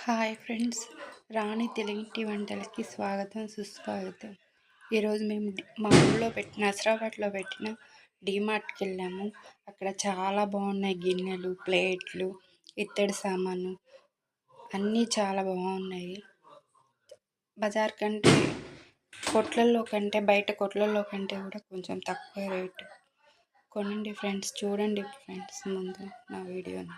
Hi friends, రాణి తెలుగింటి వంటలకి స్వాగతం సుస్వాగతం. ఈరోజు మేము మా ఊళ్ళో నసరాబాద్లో పెట్టిన డీమార్ట్కి వెళ్ళాము. అక్కడ చాలా బాగున్నాయి గిన్నెలు, ప్లేట్లు, ఇత్తడి సామాను అన్నీ చాలా బాగున్నాయి. బజార్ కంటే బయట కొట్లల్లో కంటే కూడా కొంచెం తక్కువ రేటు. కొనండి ఫ్రెండ్స్, చూడండి ఫ్రెండ్స్ ముందు నా వీడియోని.